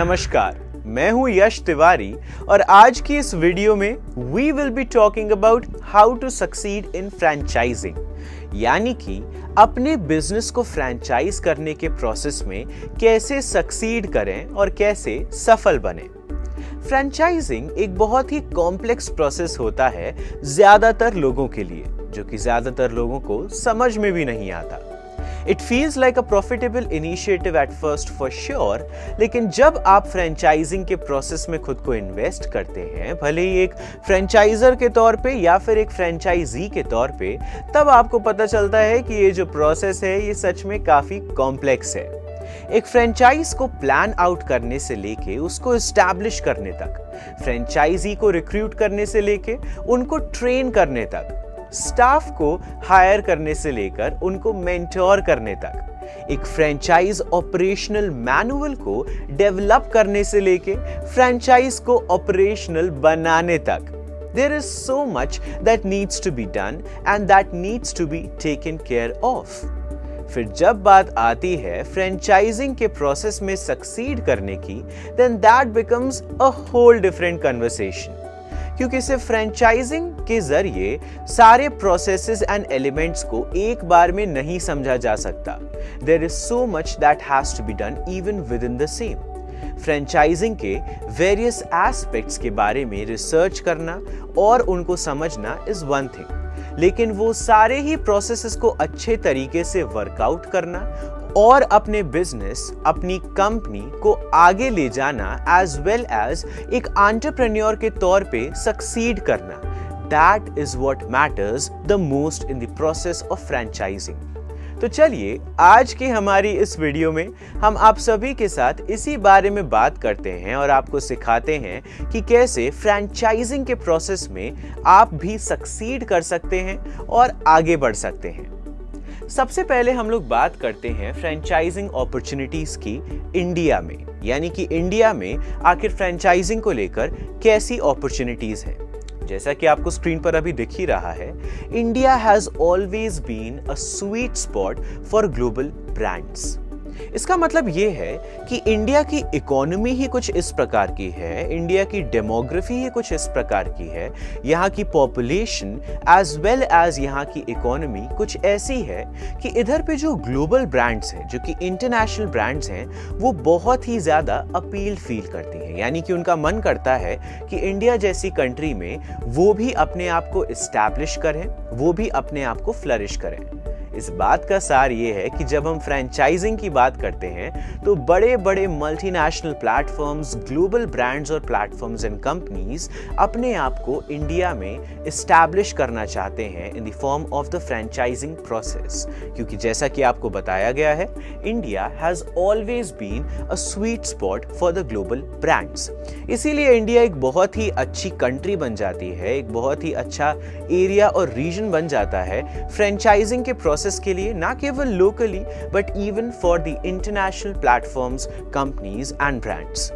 नमस्कार, मैं हूं यश तिवारी और आज की इस वीडियो में we will be talking about how to succeed in franchising, यानी कि अपने बिजनेस को फ्रैंचाइज करने के प्रोसेस में कैसे सक्सीड करें और कैसे सफल बने। फ्रैंचाइजिंग एक बहुत ही कॉम्प्लेक्स प्रोसेस होता है ज्यादातर लोगों के लिए, जो कि ज्यादातर लोगों को समझ में भी नहीं आता। It feels like a profitable initiative at first for sure, लेकिन जब आप फ्रेंचाइजिंग के प्रोसेस में खुद को इन्वेस्ट करते हैं, भले ही एक फ्रेंचाइजर के तौर पे या फिर एक फ्रेंचाइजी के तौर पे, तब आपको पता चलता है कि ये जो प्रोसेस है ये सच में काफी कॉम्प्लेक्स है। एक फ्रेंचाइज को प्लान आउट करने से लेके उसको एस्टैब्लिश करने तक, फ्रेंचाइजी को रिक्रूट करने से लेके उनको ट्रेन करने तक, स्टाफ को हायर करने से लेकर उनको मेंटोर करने तक, एक फ्रेंचाइज ऑपरेशनल मैनुअल को डेवलप करने से लेके फ्रेंचाइज को ऑपरेशनल बनाने तक, there is so much that needs to be done and that needs to be taken care of। फिर जब बात आती है फ्रेंचाइजिंग के प्रोसेस में सक्सीड करने की, then that becomes a whole different conversation। क्योंकि सिर्फ फ्रेंचाइजिंग के जरिए सारे प्रोसेसेस एंड एलिमेंट्स को एक बार में नहीं समझा जा सकता। There is so much that has to be done even with in the same. Franchising के वेरियस एस्पेक्ट्स के बारे में रिसर्च करना और उनको समझना इज वन थिंग, लेकिन वो सारे ही प्रोसेसेस को अच्छे तरीके से वर्कआउट करना और अपने बिजनेस, अपनी कंपनी को आगे ले जाना एज वेल एज एक एंटरप्रेन्योर के तौर पे सक्सीड करना, that is what matters the most in the process of franchising. तो चलिए आज की हमारी इस वीडियो में हम आप सभी के साथ इसी बारे में बात करते हैं और आपको सिखाते हैं कि कैसे फ्रेंचाइजिंग के प्रोसेस में आप भी सक्सीड कर सकते हैं और आगे बढ़ सकते हैं। सबसे पहले हम लोग बात करते हैं फ्रेंचाइजिंग अपॉर्चुनिटीज की इंडिया में, यानी कि इंडिया में आखिर फ्रेंचाइजिंग को लेकर कैसी अपॉर्चुनिटीज हैं। जैसा कि आपको स्क्रीन पर अभी दिख ही रहा है, India has always been a sweet spot for global brands. इसका मतलब ये है कि इंडिया की इकोनॉमी ही कुछ इस प्रकार की है, इंडिया की डेमोग्राफी ही कुछ इस प्रकार की है, यहाँ की पॉपुलेशन एज वेल एज यहाँ की इकोनॉमी कुछ ऐसी है कि इधर पे जो ग्लोबल ब्रांड्स हैं, जो कि इंटरनेशनल ब्रांड्स हैं, वो बहुत ही ज़्यादा अपील फील करती हैं। यानी कि उनका मन करता है कि इंडिया जैसी कंट्री में वो भी अपने आप को इस्टेब्लिश करें, वो भी अपने आप को फ्लरिश करें। इस बात का सार ये है कि जब हम फ्रेंचाइजिंग की बात करते हैं तो बड़े बड़े मल्टीनेशनल प्लेटफॉर्म्स, ग्लोबल ब्रांड्स और प्लेटफॉर्म्स एंड कंपनीज अपने आप को इंडिया में इस्टेब्लिश करना चाहते हैं in the form of the franchising process, क्योंकि जैसा कि आपको बताया गया है, India has always been a sweet spot for the global brands. इसीलिए इंडिया एक बहुत ही अच्छी कंट्री बन जाती है, एक बहुत ही अच्छा एरिया और रीजन बन जाता है फ्रेंचाइजिंग के प्रोसेस के लिए, ना केवल locally but even for the international platforms, companies and brands.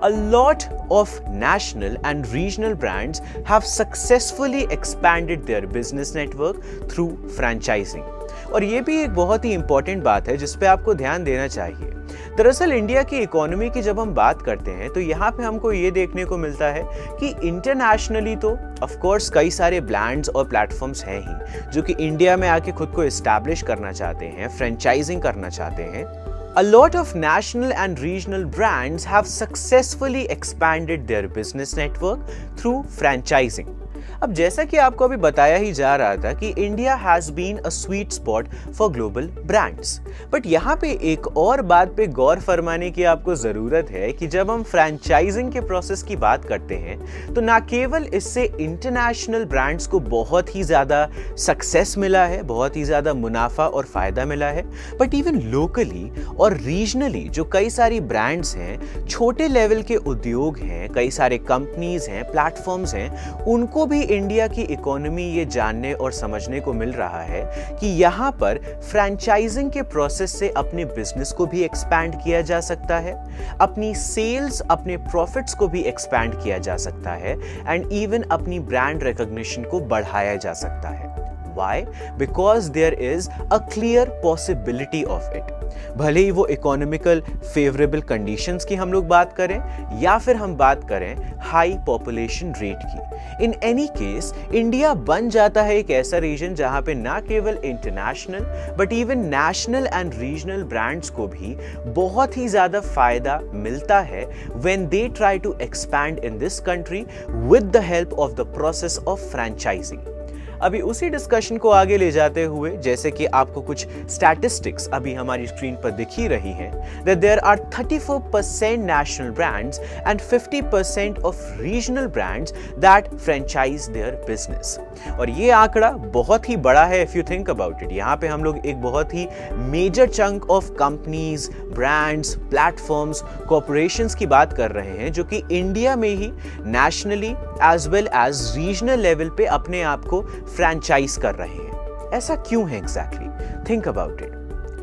A lot of national and regional brands have successfully expanded their business network through franchising। और ये भी एक बहुत ही इंपॉर्टेंट बात है जिस पे आपको ध्यान देना चाहिए। दरअसल इंडिया की इकोनॉमी की जब हम बात करते हैं तो यहाँ पे हमको ये देखने को मिलता है कि इंटरनेशनली तो ऑफ कोर्स कई सारे ब्रांड्स और प्लेटफॉर्म्स हैं ही जो कि इंडिया में आके खुद को एस्टैब्लिश करना चाहते हैं, फ्रेंचाइजिंग करना चाहते हैं। A lot of national and regional brands have successfully expanded their business network through franchising। अब जैसा कि आपको अभी बताया ही जा रहा था कि India has been a sweet spot for global brands, but यहाँ पे एक और बात पे गौर फरमाने की आपको जरूरत है कि जब हम फ्रेंचाइजिंग के प्रोसेस की बात करते हैं तो ना केवल इससे इंटरनेशनल ब्रांड्स को बहुत ही ज्यादा सक्सेस मिला है, बहुत ही ज्यादा मुनाफा और फायदा मिला है, बट इवन लोकली और रीजनली जो कई सारी ब्रांड्स हैं, छोटे लेवल के उद्योग हैं, कई सारे कंपनीज हैं, प्लेटफॉर्म्स हैं, उनको भी इंडिया की इकोनॉमी ये जानने और समझने को मिल रहा है कि यहाँ पर फ्रेंचाइजिंग के प्रोसेस से अपने बिजनेस को भी एक्सपैंड किया जा सकता है, अपनी सेल्स, अपने प्रॉफिट्स को भी एक्सपैंड किया जा सकता है एंड इवन अपनी ब्रांड रिकॉग्निशन को बढ़ाया जा सकता है। Why? Because there is a clear possibility of it. भले ही वो इकोनॉमिकल फेवरेबल कंडीशंस की हम लोग बात करें या फिर हम बात करें हाई पॉपुलेशन रेट की, इन एनी केस इंडिया बन जाता है एक ऐसा रीजन जहां पे ना केवल international but even national and regional brands को भी बहुत ही ज्यादा फायदा मिलता है when they try to expand in this country with the help of the process of franchising. अभी उसी डिस्कशन को आगे ले जाते हुए, जैसे कि आपको कुछ स्टैटिस्टिक्स अभी हमारी स्क्रीन पर दिख ही रही हैं, that there are 34% national brands and 50% of regional brands that franchise their business। और ये आंकड़ा बहुत ही बड़ा है if you think about it। यहाँ पे हम लोग एक बहुत ही major chunk of companies, brands, platforms, corporations की बात कर रहे हैं जो कि इंडिया में ही nationally as well as regional level पे अपने आप को फ्रैंचाइज कर रहे हैं। ऐसा क्यों है exactly? Think about it.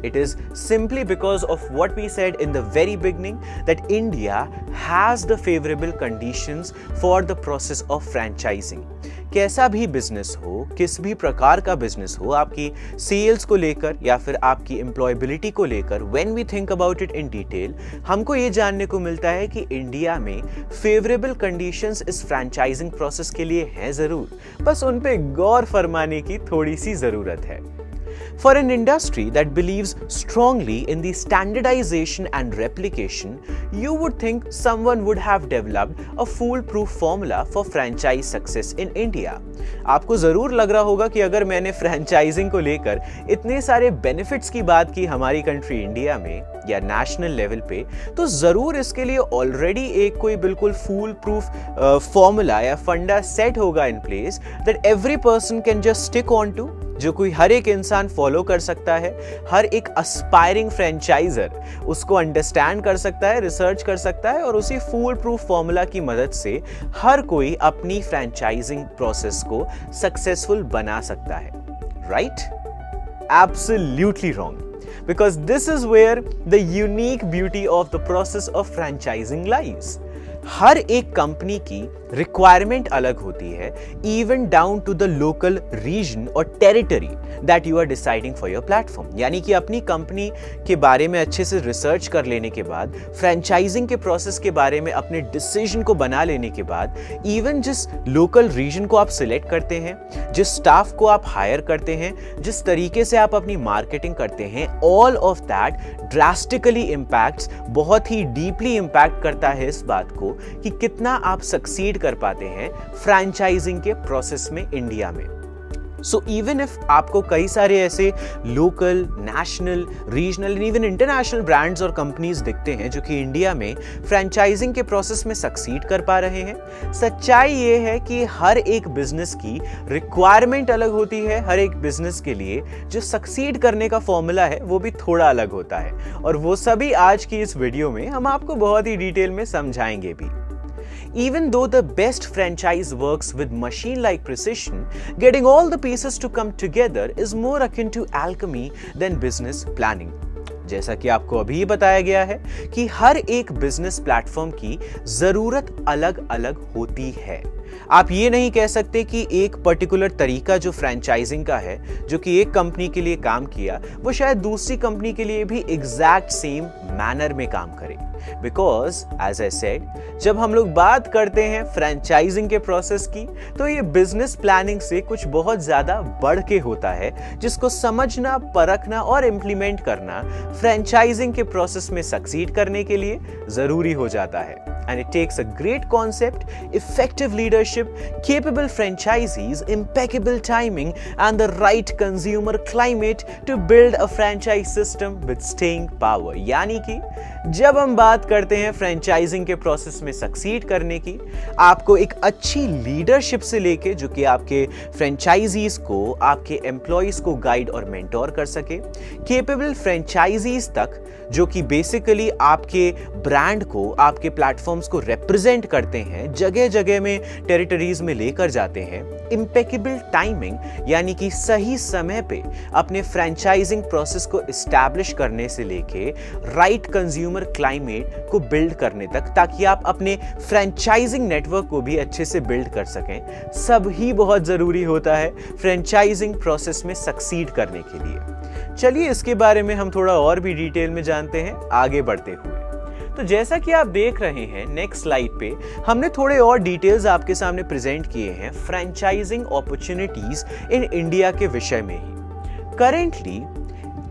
It is simply because of what we said in the very beginning, that India has the favorable conditions for the process of franchising। कैसा भी बिजनेस हो, किस भी प्रकार का बिजनेस हो, आपकी सेल्स को लेकर या फिर आपकी एम्प्लॉयबिलिटी को लेकर, when we think about it in detail, हमको ये जानने को मिलता है कि इंडिया में फेवरेबल कंडीशंस इस फ्रैंचाइजिंग प्रोसेस के लिए हैं जरूर, बस उन पे गौर फरमाने की थोड़ी सी जरूरत है। For an industry that believes strongly in the standardization and replication, you would think someone would have developed a foolproof formula for franchise success in India। आपको जरूर लग रहा होगा कि अगर मैंने फ्रैंचाइजिंग को लेकर इतने सारे बेनिफिट्स की बात की हमारी कंट्री इंडिया में या नेशनल लेवल पे, तो जरूर इसके लिए ऑलरेडी एक कोई बिल्कुल फूल प्रूफ फॉर्मूला या फंडा सेट होगा in place that every person can just stick on to, जो कोई हर एक इंसान फॉलो कर सकता है, हर एक एस्पायरिंग फ्रेंचाइजर उसको अंडरस्टैंड कर सकता है, रिसर्च कर सकता है और उसी फूल प्रूफ फॉर्मूला की मदद से हर कोई अपनी फ्रेंचाइजिंग प्रोसेस को सक्सेसफुल बना सकता है। Right? Absolutely wrong, because this is where the unique beauty of the process of franchising lies। हर एक कंपनी की रिक्वायरमेंट अलग होती है, even down to the local region और territory that you are deciding for your platform. यानी कि अपनी कंपनी के बारे में अच्छे से रिसर्च कर लेने के बाद, फ्रेंचाइजिंग के प्रोसेस के बारे में अपने डिसीजन को बना लेने के बाद, इवन जिस लोकल रीजन को आप सिलेक्ट करते हैं, जिस स्टाफ को आप हायर करते हैं, जिस तरीके से आप अपनी मार्केटिंग करते हैं, all of that drastically impacts, बहुत ही डीपली इम्पैक्ट करता है इस बात को कि कितना आप सक्सीड कर पाते हैं फ्रैंचाइजिंग के प्रोसेस में इंडिया में। सो इवन इफ आपको कई सारे ऐसे local, national, regional and even international brands और कंपनीज दिखते हैं जो कि इंडिया में फ्रैंचाइजिंग के प्रोसेस में सक्सीड कर पा रहे हैं, सच्चाई ये है कि हर एक बिजनेस की रिक्वायरमेंट अलग होती है। हर एक बिजनेस के लिए जो सक्सीड करने का फॉर्मूला है वो भी थोड़ा अलग होता है, और वो सभी आज की इस वीडियो में हम आपको बहुत ही डिटेल में समझाएंगे भी। Even though the best franchise works with machine-like precision, getting all the pieces to come together is more akin to alchemy than business planning। जैसा कि आपको अभी बताया गया है कि हर एक बिजनेस प्लेटफॉर्म की जरूरत अलग अलग होती है। आप ये नहीं कह सकते कि एक पर्टिकुलर तरीका जो फ्रैंचाइजिंग का है, जो कि एक कंपनी के लिए काम किया, वो शायद दूसरी कंपनी के लिए भी एग्जैक्ट सेम मैनर में काम करे। बिकॉज एज आई सेड, जब हम लोग बात करते हैं फ्रैंचाइजिंग के प्रोसेस की, तो ये बिजनेस प्लानिंग से कुछ बहुत ज्यादा बढ़ के होता है, जिसको समझना, परखना और इम्प्लीमेंट करना फ्रैंचाइजिंग के प्रोसेस में सक्सीड करने के लिए जरूरी हो जाता है। And it takes a great concept, effective leadership, capable franchisees, impeccable timing, and the right consumer climate to build a franchise system with staying power। यानी कि जब हम बात करते हैं फ्रेंचाइजिंग के प्रोसेस में सक्सीड करने की, आपको एक अच्छी लीडरशिप से लेके, जो कि आपके फ्रेंचाइजीज को, आपके एम्प्लॉइज को गाइड और मेंटोर कर सके, केपेबल फ्रेंचाइजीज तक जो कि बेसिकली आपके ब्रांड को, आपके प्लेटफॉर्म्स को रिप्रेजेंट करते हैं, जगह जगह में, टेरिटरीज में लेकर जाते हैं, इम्पेकेबल टाइमिंग यानी कि सही समय पे अपने फ्रेंचाइजिंग प्रोसेस को एस्टैब्लिश करने से लेके राइट कंज्यूमर क्लाइमेट को बिल्ड करने तक, ताकि आप अपने फ्रेंचाइजिंग नेटवर्क को भी अच्छे से बिल्ड कर सकें, सब ही बहुत जरूरी होता है फ्रेंचाइजिंग प्रोसेस में सक्सीड करने के लिए। चलिए इसके बारे में हम थोड़ा और भी डिटेल में जानते हैं आगे बढ़ते हुए। तो जैसा कि आप देख रहे हैं नेक्स्ट स्लाइड पे हमने थोड़े और डिटेल्स आपके सामने प्रेजेंट किए हैं फ्रेंचाइजिंग अपॉर्चुनिटीज इन इंडिया के विषय में ही। Currently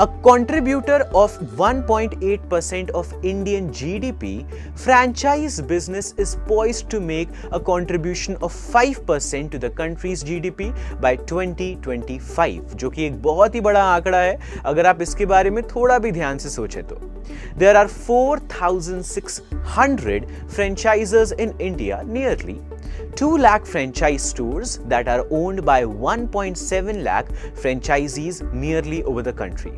a contributor of 1.8% of Indian GDP, franchise business is poised to make a contribution of 5% to the country's GDP by 2025, जो कि एक बहुत ही बड़ा आंकड़ा है अगर आप इसके बारे में थोड़ा भी ध्यान से सोचें तो। There are 4,600 franchisors in India, nearly 2 lakh franchise stores that are owned by 1.7 lakh franchisees nearly over the country.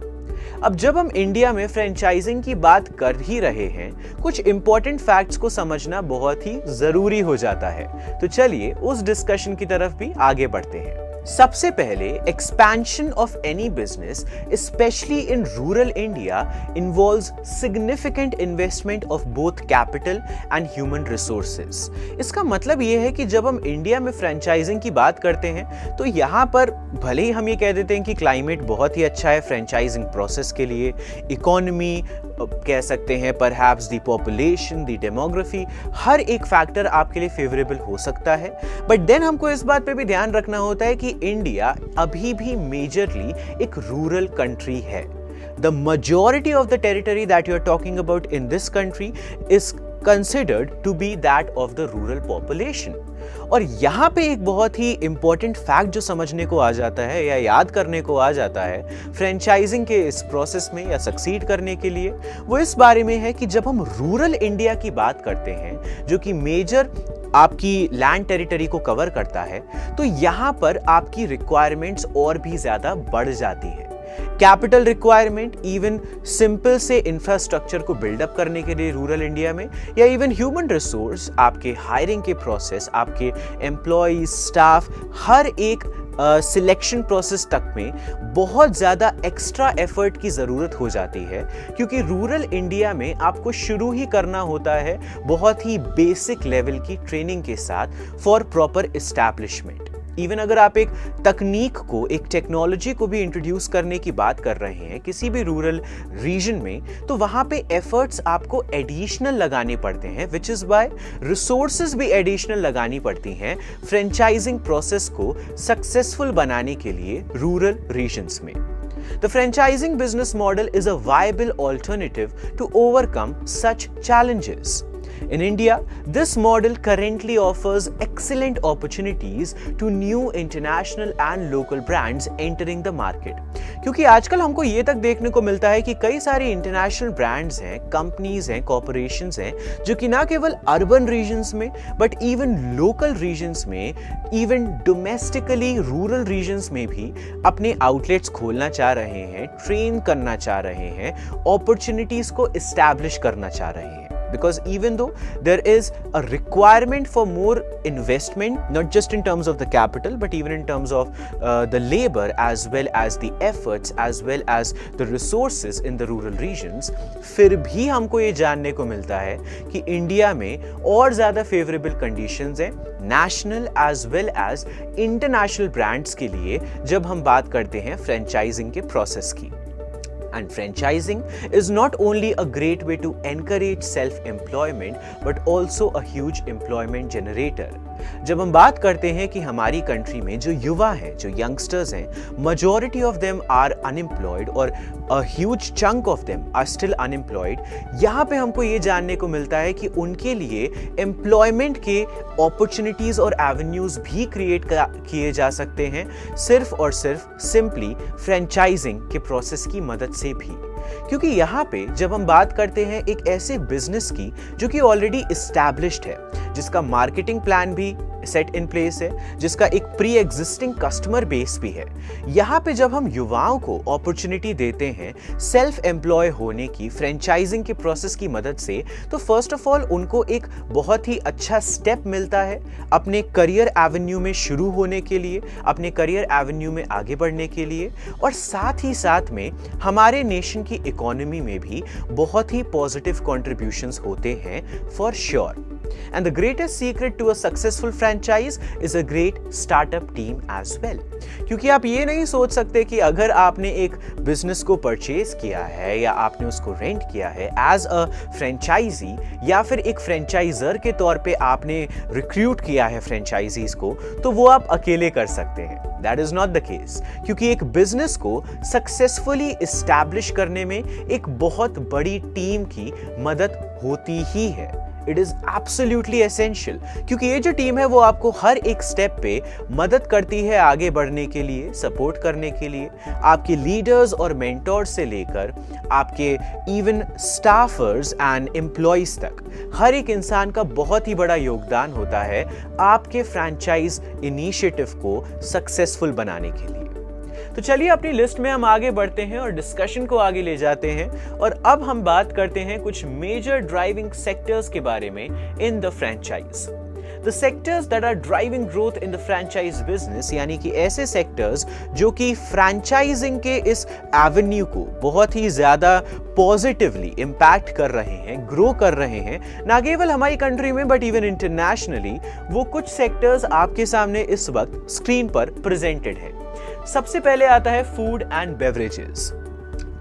अब जब हम इंडिया में फ्रेंचाइजिंग की बात कर ही रहे हैं, कुछ इंपॉर्टेंट फैक्ट्स को समझना बहुत ही जरूरी हो जाता है। तो चलिए उस डिस्कशन की तरफ भी आगे बढ़ते हैं। सबसे पहले expansion of any business specially in rural India involves significant investment of both capital and human resources. इसका मतलब यह है कि जब हम इंडिया में फ्रेंचाइजिंग की बात करते हैं तो यहाँ पर भले ही हम ये कह देते हैं कि क्लाइमेट बहुत ही अच्छा है फ्रेंचाइजिंग प्रोसेस के लिए, इकोनॉमी कह सकते हैं, perhaps the population, the demography, हर एक फैक्टर आपके लिए फेवरेबल हो सकता है, बट देन हमको इस बात पे भी ध्यान रखना होता है कि इंडिया अभी भी मेजरली एक रूरल कंट्री है। The majority of the territory that you are talking about in this country is considered to be that of the rural population. और यहाँ पे एक बहुत ही इंपॉर्टेंट फैक्ट जो समझने को आ जाता है या याद करने को आ जाता है फ्रेंचाइजिंग के इस प्रोसेस में या सक्सीड करने के लिए, वो इस बारे में है कि जब हम रूरल इंडिया की बात करते हैं जो कि मेजर आपकी लैंड टेरिटरी को कवर करता है, तो यहाँ पर आपकी रिक्वायरमेंट्स और भी ज्यादा बढ़ जाती है। कैपिटल रिक्वायरमेंट, इवन सिंपल से इंफ्रास्ट्रक्चर को बिल्डअप करने के लिए रूरल इंडिया में, या इवन ह्यूमन रिसोर्स, आपके हायरिंग के प्रोसेस, आपके एम्प्लॉयज, स्टाफ, हर एक सिलेक्शन प्रोसेस तक में बहुत ज़्यादा एक्स्ट्रा एफर्ट की ज़रूरत हो जाती है, क्योंकि रूरल इंडिया में आपको शुरू ही करना होता है बहुत ही बेसिक लेवल की ट्रेनिंग के साथ फॉर प्रॉपर एस्टैब्लिशमेंट। इवन अगर आप एक तकनीक को, एक टेक्नोलॉजी को भी इंट्रोड्यूस करने की बात कर रहे हैं किसी भी रूरल रीजन में, तो वहां पे एफर्ट्स आपको एडिशनल लगाने पड़ते हैं, विच इज वाई रिसोर्सेज भी एडिशनल लगानी पड़ती हैं फ्रेंचाइजिंग प्रोसेस को सक्सेसफुल बनाने के लिए रूरल रीजन्स में। The franchising business model is a viable alternative to overcome such challenges. In India, this model currently offers excellent opportunities to new international and local brands entering the market. क्योंकि आजकल हमको ये तक देखने को मिलता है कि कई सारे इंटरनेशनल ब्रांड्स हैं, कंपनीज हैं, कॉर्पोरेशंस हैं जो कि ना केवल अर्बन रीजन्स में बट इवन लोकल रीजन्स में, इवन डोमेस्टिकली रूरल रीजन्स में भी अपने आउटलेट्स खोलना चाह रहे हैं, ट्रेन करना चाह रहे हैं, अपॉर्चुनिटीज को एस्टैब्लिश करना चाह रहे हैं। Because even though there is a requirement for more investment, not just in terms of the capital, but even in terms of the labor as well as the efforts as well as the resources in the rural regions, फिर भी हमको ये जानने को मिलता है कि India में और ज़्यादा फेवरेबल कंडीशंस हैं national as well as international brands के लिए जब हम बात करते हैं फ्रेंचाइजिंग के प्रोसेस की। And franchising is not only a great way to encourage self-employment, but also a huge employment generator. जब हम बात करते हैं कि हमारी कंट्री में जो युवा हैं, जो यंगस्टर्स हैं, majority of them are unemployed और a huge chunk of them are still unemployed, यहाँ पे हमको ये जानने को मिलता है कि उनके लिए employment के opportunities और avenues भी create किए जा सकते हैं सिर्फ और सिर्फ simply franchising के process की मदद से भी। क्योंकि यहाँ पे जब हम बात करते हैं एक ऐसे बिजनेस की जो कि ऑलरेडी एस्टैब्लिश्ड है, जिसका मार्केटिंग प्लान भी भी सेट इन प्लेस है, जिसका एक प्री एग्जिस्टिंग कस्टमर बेस भी है। यहाँ पे जब हम युवाओं को अपॉर्चुनिटी देते हैं सेल्फ एम्प्लॉय होने की फ्रेंचाइजिंग के प्रोसेस की मदद से, तो फर्स्ट ऑफ ऑल उनको एक बहुत ही अच्छा स्टेप मिलता है अपने करियर एवेन्यू में शुरू होने के लिए, अपने करियर एवेन्यू में आगे बढ़ने के लिए, और साथ ही साथ में हमारे नेशन की इकोनॉमी में भी बहुत ही पॉजिटिव कॉन्ट्रीब्यूशंस होते हैं for sure. And the greatest secret to a successful franchise is a great startup team as well. क्योंकि आप ये नहीं सोच सकते कि अगर आपने एक बिजनेस को परचेज किया है या आपने उसको रेंट किया है एज अ फ्रेंचाइजी, या फिर एक फ्रेंचाइजर के तौर पे आपने रिक्रूट किया है फ्रेंचाइजीज को, तो वो आप अकेले कर सकते हैं। That is not the case, क्योंकि एक बिजनेस को सक्सेसफुली इस्टेब्लिश करने में एक बहुत बड़ी टीम की मदद होती ही है। इट इज एब्सोल्युटली एसेंशियल, क्योंकि ये जो टीम है वो आपको हर एक स्टेप पे मदद करती है आगे बढ़ने के लिए, सपोर्ट करने के लिए। आपके लीडर्स और मेंटोर्स से लेकर आपके इवन स्टाफर्स एंड एम्प्लॉयज तक हर एक इंसान का बहुत ही बड़ा योगदान होता है आपके फ्रैंचाइज इनिशिएटिव को सक्सेसफुल बनाने के लिए। तो चलिए अपनी लिस्ट में हम आगे बढ़ते हैं और डिस्कशन को आगे ले जाते हैं, और अब हम बात करते हैं कुछ मेजर ड्राइविंग सेक्टर्स के बारे में in the franchise. The sectors that are driving growth in the franchise business, यानी कि ऐसे सेक्टर्स जो कि फ्रैंचाइजिंग के इस एवेन्यू को बहुत ही ज्यादा पॉजिटिवली इम्पैक्ट कर रहे हैं, ग्रो कर रहे हैं, ना केवल हमारी कंट्री में बट इवन इंटरनेशनली, वो कुछ सेक्टर्स आपके सामने इस वक्त स्क्रीन पर प्रेजेंटेड है। सबसे पहले आता है फूड एंड बेवरेजेस।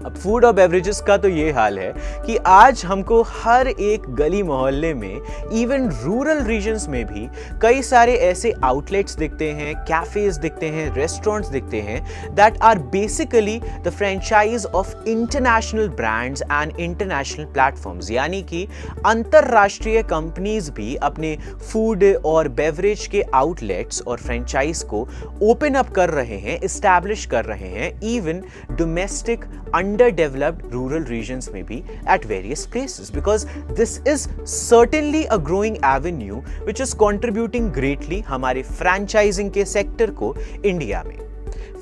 अब फूड और बेवरेजेस का तो ये हाल है कि आज हमको हर एक गली मोहल्ले में, इवन रूरल रीजन्स में भी कई सारे ऐसे आउटलेट्स दिखते हैं, कैफेज दिखते हैं, रेस्टोरेंट्स दिखते हैं that are basically the franchise of international brands and international platforms, यानी कि अंतरराष्ट्रीय कंपनीज भी अपने फूड और बेवरेज के आउटलेट्स और फ्रेंचाइज को ओपन अप कर रहे हैं, इस्टेब्लिश कर रहे हैं, even domestic underdeveloped rural regions में भी at various places, because this is certainly a growing avenue which is contributing greatly हमारे franchising के सेक्टर को इंडिया में।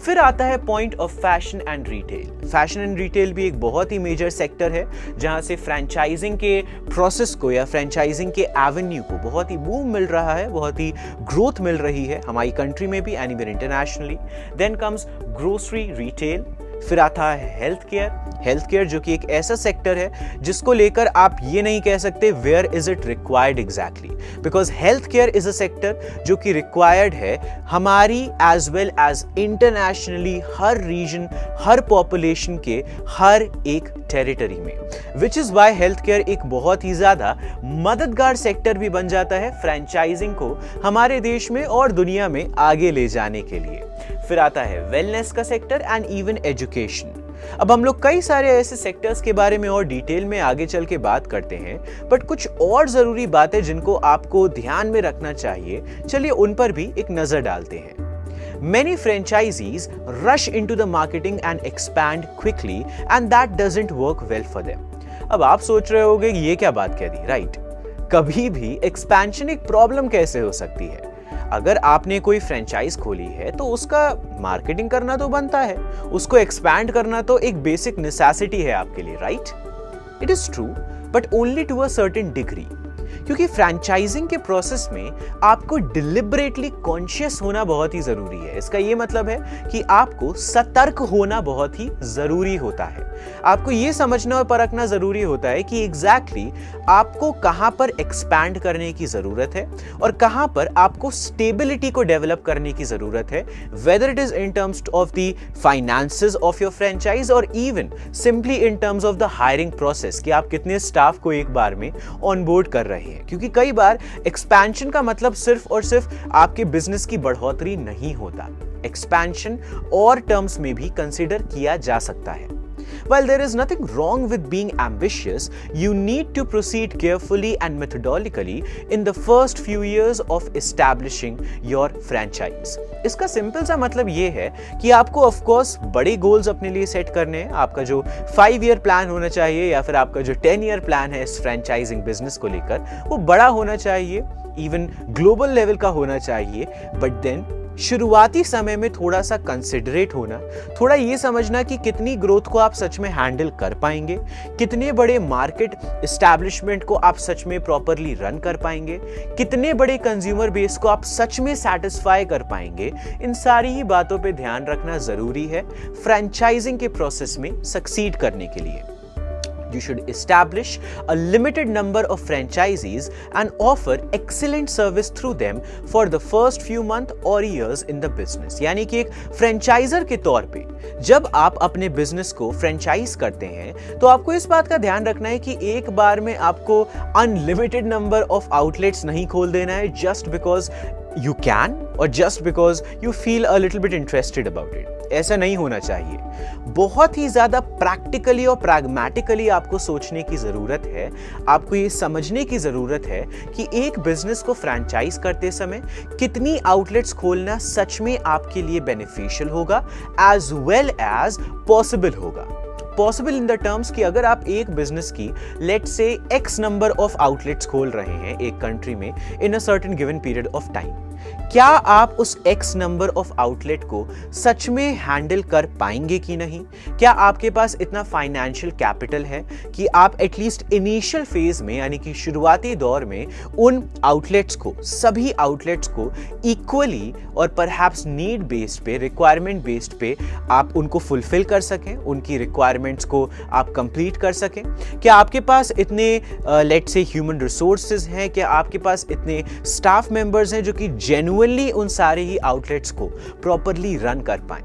फिर आता है point of fashion and retail. Fashion and retail भी एक बहुत ही मेजर सेक्टर है जहां से फ्रैंचाइजिंग के प्रोसेस को या फ्रैंचाइजिंग के एवेन्यू को बहुत ही बूम मिल रहा है, बहुत ही ग्रोथ मिल रही है हमारी कंट्री में भी and even internationally. Then comes grocery retail. फिर आता है हेल्थ केयर जो कि एक ऐसा सेक्टर है जिसको लेकर आप ये नहीं कह सकते where is it required exactly, because health care is a sector जो कि रिक्वायर्ड है हमारी एज वेल एज इंटरनेशनली, हर रीजन, हर पॉपुलेशन के हर एक टेरिटरी में, which is why health care एक बहुत ही ज्यादा मददगार सेक्टर भी बन जाता है फ्रैंचाइजिंग को हमारे देश में और दुनिया में आगे ले जाने के लिए। फिर आता है वेलनेस का सेक्टर एंड इवन एजुकेशन। अब हम लोग कई सारे ऐसे सेक्टर्स के बारे में और डिटेल में आगे चल के बात करते हैं, बट कुछ और जरूरी बातें जिनको आपको ध्यान में रखना चाहिए, चलिए उन पर भी एक नजर डालते हैं। Many franchisees rush into the marketing and expand quickly and that doesn't work well for them. अब आप सोच रहे होंगे ये क्या बात कह दी, राइट? कभी भी एक्सपेंशन एक प्रॉब्लम कैसे हो सकती है? अगर आपने कोई फ्रेंचाइज खोली है तो उसका मार्केटिंग करना तो बनता है, उसको एक्सपैंड करना तो एक बेसिक नेसेसिटी है आपके लिए, right? It is true, but only to a certain degree, क्योंकि फ्रैंचाइजिंग के प्रोसेस में आपको डिलिबरेटली कॉन्शियस होना बहुत ही जरूरी है। इसका यह मतलब है कि आपको सतर्क होना बहुत ही जरूरी होता है। आपको यह समझना और परखना जरूरी होता है कि एग्जैक्टली आपको कहां पर एक्सपैंड करने की जरूरत है और कहां पर आपको स्टेबिलिटी को डेवलप करने की जरूरत है, whether it is in terms of the finances of your franchise और even simply in terms of the hiring process, कि आप कितने स्टाफ को एक बार में ऑनबोर्ड कर रहे हैं। क्योंकि कई बार एक्सपेंशन का मतलब सिर्फ और सिर्फ आपके बिजनेस की बढ़ोतरी नहीं होता, एक्सपेंशन और टर्म्स में भी कंसीडर किया जा सकता है। While there is nothing wrong with being ambitious, you need to proceed carefully and methodically in the first few years of establishing your franchise. इसका सिंपल सा मतलब ये है कि आपको ऑफ कोर्स बड़े गोल्स अपने लिए सेट करने हैं। आपका जो 5 ईयर प्लान होना चाहिए या फिर आपका जो 10 ईयर प्लान है इस फ्रेंचाइजिंग बिजनेस को लेकर, वो बड़ा होना चाहिए, इवन ग्लोबल लेवल का होना चाहिए, बट देन शुरुआती समय में थोड़ा सा कंसिडरेट होना, थोड़ा ये समझना कि कितनी ग्रोथ को आप सच में हैंडल कर पाएंगे, कितने बड़े मार्केट एस्टैब्लिशमेंट को आप सच में प्रॉपरली रन कर पाएंगे, कितने बड़े कंज्यूमर बेस को आप सच में सैटिस्फाई कर पाएंगे, इन सारी ही बातों पे ध्यान रखना जरूरी है फ्रेंचाइजिंग के प्रोसेस में सक्सीड करने के लिए। You should establish a limited number of franchisees and offer excellent service through them for the first few months or years in the business। यानी कि एक फ्रेंचाइजर के तौर पे जब आप अपने बिजनेस को फ्रेंचाइज करते हैं तो आपको इस बात का ध्यान रखना है कि एक बार में आपको अनलिमिटेड नंबर ऑफ आउटलेट्स नहीं खोल देना है जस्ट बिकॉज यू कैन और just because you feel a little bit interested about it. ऐसा नहीं होना चाहिए। बहुत ही ज्यादा प्रैक्टिकली और प्रैग्मैटिकली आपको सोचने की जरूरत है। आपको ये समझने की जरूरत है कि एक बिजनेस को फ्रैंचाइज करते समय कितनी आउटलेट्स खोलना सच में आपके लिए बेनिफिशियल होगा एज वेल एज पॉसिबल होगा। पॉसिबल इन द टर्म्स कि अगर आप एक बिजनेस की let's say x number of outlets खोल रहे हैं एक कंट्री में in a certain given period of time, क्या आप उस एक्स नंबर ऑफ आउटलेट को सच में हैंडल कर पाएंगे कि नहीं? क्या आपके पास इतना फाइनेंशियल कैपिटल है कि आप एटलीस्ट इनिशियल फेज में यानी कि शुरुआती दौर में उन आउटलेट्स को, सभी आउटलेट्स को इक्वली और परहैप्स नीड बेस्ड पे, रिक्वायरमेंट बेस्ड पे आप उनको फुलफिल कर सकें, उनकी रिक्वायरमेंट्स को आप कंप्लीट कर सकें? क्या आपके पास इतने लेट्स से ह्यूमन रिसोर्सेज हैं? क्या आपके पास इतने स्टाफ मेंबर्स हैं जो कि जेन्युइनली उन सारे ही आउटलेट्स को प्रॉपरली रन कर पाएं?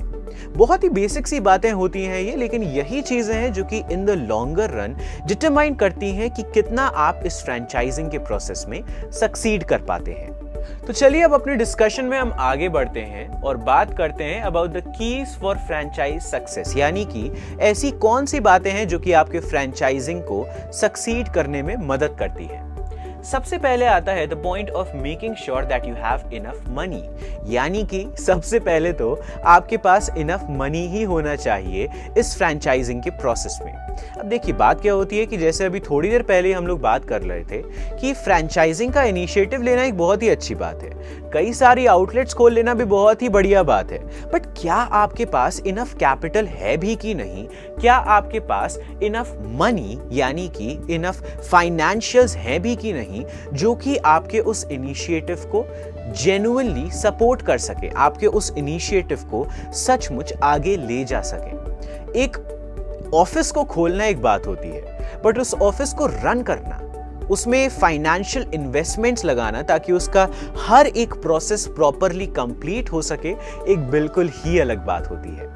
बहुत ही बेसिक सी बातें होती हैं ये, लेकिन यही चीजें हैं जो कि in the longer run determine करती हैं कि कितना आप इस फ्रेंचाइजिंग के प्रोसेस में सक्सीड कर पाते हैं। तो चलिए अब अपने डिस्कशन में हम आगे बढ़ते हैं और बात करते हैं about the keys for franchise success, यानी कि ऐसी कौन सी बातें हैं जो कि आपके फ्रेंचाइजिंग को सक्सीड करने में मदद करती है। सबसे पहले आता है the point of making sure that you have enough money, यानी कि सबसे पहले तो आपके पास इनफ मनी ही होना चाहिए इस फ्रेंचाइजिंग के प्रोसेस में। अब देखिए बात क्या होती है कि जैसे अभी थोड़ी देर पहले हम लोग बात कर रहे थे कि फ्रेंचाइजिंग का इनिशिएटिव लेना एक बहुत ही अच्छी बात है, कई सारी आउटलेट्स खोल लेना भी बहुत ही बढ़िया बात है, बट क्या आपके पास इनफ कैपिटल है भी कि नहीं? क्या आपके पास इनफ मनी यानी कि इनफ फाइनेंशियल्स हैं भी कि नहीं जो कि आपके उस इनिशिएटिव को जेन्युइनली सपोर्ट कर सके, आपके उस इनिशिएटिव को सचमुच आगे ले जा सके। एक ऑफिस को खोलना एक बात होती है, बट उस ऑफिस को रन करना, उसमें फाइनेंशियल इन्वेस्टमेंट्स लगाना ताकि उसका हर एक प्रोसेस प्रॉपरली कंप्लीट हो सके, एक बिल्कुल ही अलग बात होती है।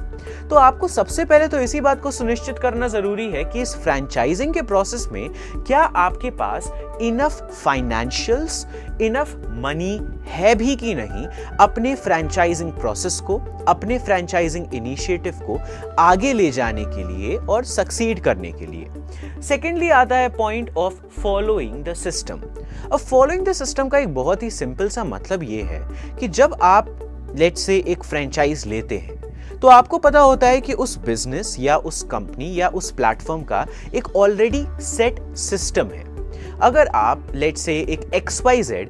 तो आपको सबसे पहले तो इसी बात को सुनिश्चित करना जरूरी है कि इस फ्रेंचाइजिंग के प्रोसेस में क्या आपके पास इनफ फाइनेंशियल्स, इनफ मनी है भी कि नहीं अपने फ्रेंचाइजिंग प्रोसेस को, अपने फ्रेंचाइजिंग इनिशिएटिव को आगे ले जाने के लिए और सक्सीड करने के लिए। सेकेंडली आता है point of following the system. अब फॉलोइंग द सिस्टम का एक बहुत ही सिंपल सा मतलब ये है कि जब आप लेट्स से एक फ्रेंचाइज लेते हैं तो आपको पता होता है कि उस बिजनेस या उस कंपनी या उस प्लेटफॉर्म का एक ऑलरेडी सेट सिस्टम है। अगर आप लेट्स से एक XYZ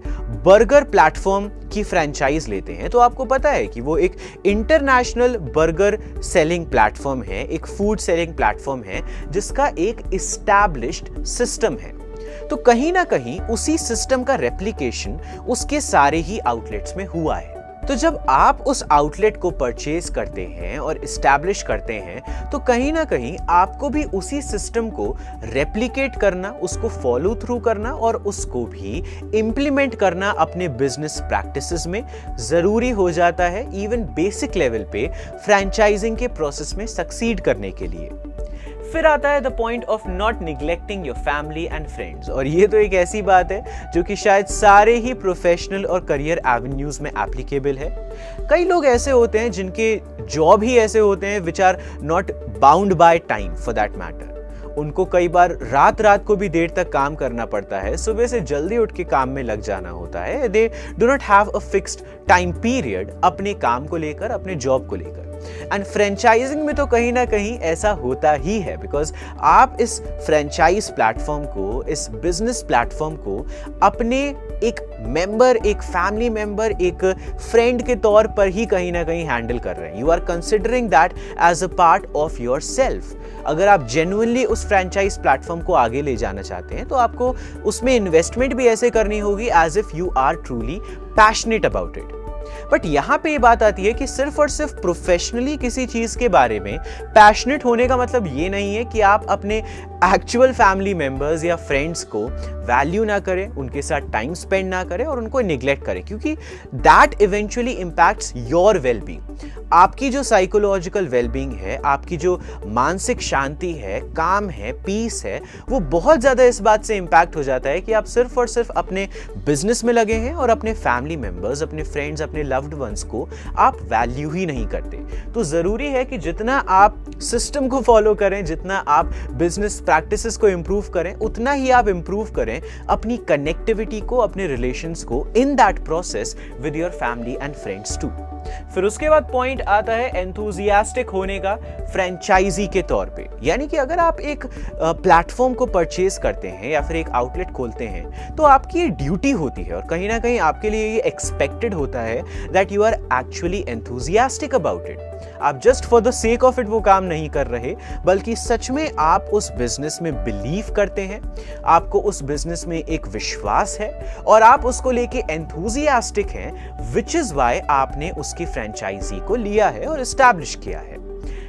बर्गर प्लेटफॉर्म की फ्रेंचाइज लेते हैं तो आपको पता है कि वो एक इंटरनेशनल बर्गर सेलिंग प्लेटफॉर्म है, एक फूड सेलिंग प्लेटफॉर्म है जिसका एक एस्टैब्लिश्ड सिस्टम है। तो कहीं ना कहीं उसी सिस्टम का रेप्लिकेशन उसके सारे ही आउटलेट्स में हुआ है। तो जब आप उस आउटलेट को परचेज करते हैं और इस्टेब्लिश करते हैं तो कहीं ना कहीं आपको भी उसी सिस्टम को रेप्लिकेट करना, उसको फॉलो थ्रू करना और उसको भी इंप्लीमेंट करना अपने बिजनेस प्रैक्टिसेस में जरूरी हो जाता है, इवन बेसिक लेवल पे फ्रेंचाइजिंग के प्रोसेस में सक्सीड करने के लिए। फिर आता है the point of not neglecting your family and friends, और ये तो एक ऐसी बात है जो कि शायद सारे ही प्रोफेशनल और करियर एवेन्यूज में एप्लीकेबल है। कई लोग ऐसे होते हैं जिनके जॉब ही ऐसे होते हैं which are not bound by time for that matter. उनको कई बार रात रात को भी देर तक काम करना पड़ता है, सुबह से जल्दी उठ के काम में लग जाना होता है। They do not have a fixed time period अपने काम को लेकर, अपने जॉब को लेकर। एंड फ्रेंचाइजिंग में तो कहीं ना कहीं ऐसा होता ही है, बिकॉज आप इस फ्रेंचाइज प्लेटफॉर्म को, इस बिजनेस प्लेटफॉर्म को अपने एक मेंबर, एक फैमिली मेंबर, एक फ्रेंड के तौर पर ही कहीं ना कहीं हैंडल कर रहे हैं। You are considering that as a part of your self. अगर आप जेन्युइनली उस फ्रेंचाइज प्लेटफॉर्म को आगे ले जाना चाहते हैं तो आपको उसमें इन्वेस्टमेंट भी ऐसे करनी होगी as if you are truly passionate about it. But यहां पे ये बात आती है कि सिर्फ और सिर्फ प्रोफेशनली किसी चीज के बारे में पैशनेट होने का मतलब ये नहीं है कि आप अपने एक्चुअल फैमिली मेंबर्स या फ्रेंड्स को वैल्यू ना करें, उनके साथ टाइम स्पेंड ना करें और उनको निग्लेक्ट करें, क्योंकि that eventually impacts your wellbeing. आपकी जो साइकोलॉजिकल वेलबींग है, आपकी जो मानसिक शांति है, काम है, पीस है, वो बहुत ज्यादा इस बात से इंपैक्ट हो जाता है कि आप सिर्फ और सिर्फ अपने बिजनेस में लगे हैं और अपने फैमिली मेंबर्स, अपने फ्रेंड्स, अपने लव्ड वंस को आप वैल्यू ही नहीं करते। तो जरूरी है कि जितना आप सिस्टम को फॉलो करें, जितना आप बिजनेस प्रैक्टिसेस को इंप्रूव करें, उतना ही आप इंप्रूव करें अपनी कनेक्टिविटी को, अपने रिलेशंस को in that process with your family and friends too. फिर उसके बाद पॉइंट आता है एंथुसियास्टिक होने का फ्रेंचाइजी के तौर पे। यानी कि अगर आप एक प्लेटफॉर्म को परचेज करते हैं या फिर एक आउटलेट खोलते हैं तो आपकी ये ड्यूटी होती है और कहीं ना कहीं आपके लिए ये एक्सपेक्टेड होता है that you are actually enthusiastic about it. आप just for the sake of it वो काम नहीं कर रहे, बल्कि सच में आप उस बिजनेस में बिलीव करते हैं, आपको उस बिजनेस में एक विश्वास है और आप उसको लेके एंथुसियास्टिक हैं, विच इज वाई आपने उसकी फ्रेंचाइजी को लिया है और एस्टैब्लिश किया है।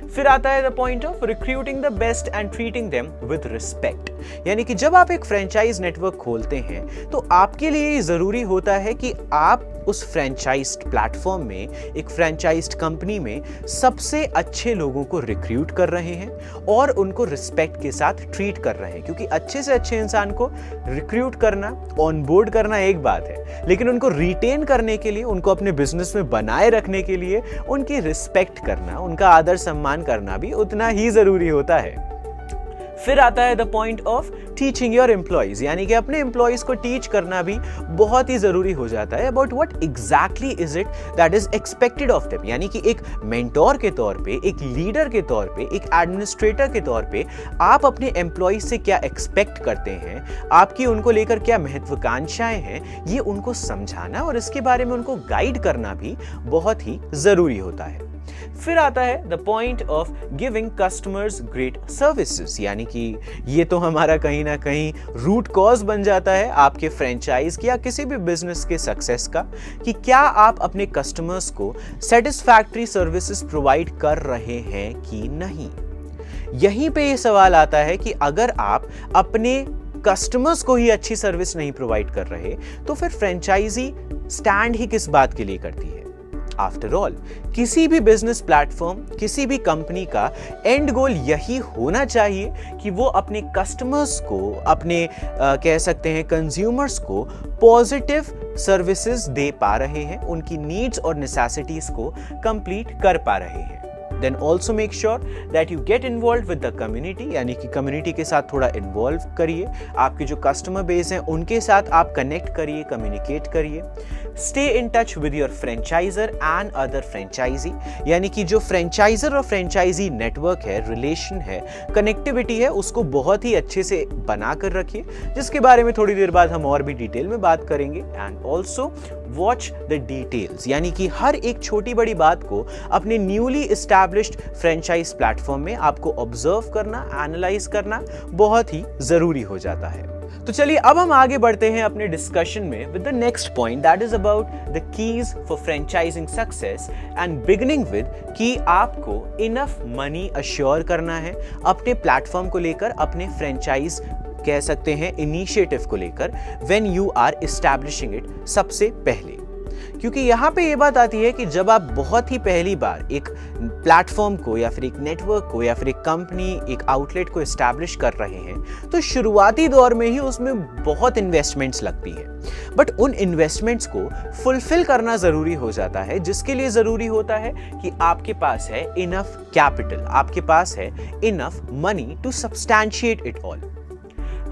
फिर आता है the point of recruiting the best and treating them with respect. यानी कि जब आप एक फ्रेंचाइज नेटवर्क खोलते हैं तो आपके लिए जरूरी होता है कि आप उस फ्रेंचाइज्ड प्लेटफॉर्म में, एक फ्रेंचाइज्ड कंपनी में सबसे अच्छे लोगों को रिक्रूट कर रहे हैं और उनको रिस्पेक्ट के साथ ट्रीट कर रहे हैं, क्योंकि अच्छे से अच्छे इंसान को रिक्रूट करना, ऑनबोर्ड करना एक बात है, लेकिन उनको रिटेन करने के लिए, उनको अपने बिजनेस में बनाए रखने के लिए उनकी रिस्पेक्ट करना, उनका आदर सम्मान करना भी उतना ही जरूरी होता है। फिर आता है the point of teaching your employees. यानी कि अपने एम्प्लॉइज को टीच करना भी बहुत ही जरूरी हो जाता है about what exactly is it that is expected of them. यानी कि एक मेंटोर के तौर पे, एक लीडर के तौर पे, एक एडमिनिस्ट्रेटर के तौर पे आप अपने एम्प्लॉइज से क्या एक्सपेक्ट करते हैं, आपकी उनको लेकर क्या महत्वाकांक्षाएं हैं, ये उनको समझाना और इसके बारे में उनको गाइड करना भी बहुत ही जरूरी होता है। फिर आता है the point of giving customers great services. यानी कि ये तो हमारा कहीं ना कहीं रूट कॉज बन जाता है आपके फ्रेंचाइज या किसी भी बिजनेस के सक्सेस का, कि क्या आप अपने कस्टमर्स को सेटिस्फैक्टरी सर्विसेज प्रोवाइड कर रहे हैं कि नहीं। यहीं पे ये सवाल आता है कि अगर आप अपने कस्टमर्स को ही अच्छी सर्विस नहीं प्रोवाइड कर रहे तो फिर फ्रेंचाइजी स्टैंड ही किस बात के लिए करती है। आफ्टर ऑल, किसी भी बिजनेस प्लेटफॉर्म, किसी भी कंपनी का एंड गोल यही होना चाहिए कि वो अपने कस्टमर्स को, अपने कह सकते हैं कंज्यूमर्स को पॉजिटिव सर्विसेज दे पा रहे हैं, उनकी नीड्स और नेसेसिटीज को कंप्लीट कर पा रहे हैं। Then also make sure that you get involved with the community, यानी कि कम्युनिटी के साथ थोड़ा इन्वॉल्व करिए, आपके जो कस्टमर बेस हैं उनके साथ आप कनेक्ट करिए, कम्युनिकेट करिए। Stay in touch with your franchisor and other franchisee. यानी कि जो फ्रेंचाइजर और फ्रेंचाइजी नेटवर्क है, रिलेशन है, कनेक्टिविटी है, उसको बहुत ही अच्छे से बना कर रखिए, जिसके बारे में थोड़ी देर बाद हम और भी डिटेल में बात करेंगे। And also watch the details, यानी कि हर एक छोटी बड़ी बात को अपने न्यूली एस्टैब्लिश्ड फ्रेंचाइज प्लेटफॉर्म में आपको ऑब्जर्व करना, एनालाइज करना बहुत ही जरूरी हो जाता है। तो चलिए अब हम आगे बढ़ते हैं अपने डिस्कशन में with the next point that is about the keys for franchising success and beginning with कि आपको इनफ मनी अश्योर करना है अपने प्लेटफॉर्म को लेकर, अपने फ्रेंचाइज कह सकते हैं इनिशिएटिव को लेकर, when you are establishing it सबसे पहले। क्योंकि यहां पे ये बात आती है कि जब आप बहुत ही पहली बार एक प्लेटफॉर्म को या फिर एक नेटवर्क को या फिर एक कंपनी, एक आउटलेट को एस्टैब्लिश कर रहे हैं तो शुरुआती दौर में ही उसमें बहुत इन्वेस्टमेंट्स लगती है, बट उन इन्वेस्टमेंट्स को फुलफिल करना जरूरी हो जाता है, जिसके लिए जरूरी होता है कि आपके पास है इनफ कैपिटल, आपके पास है enough money to substantiate it all.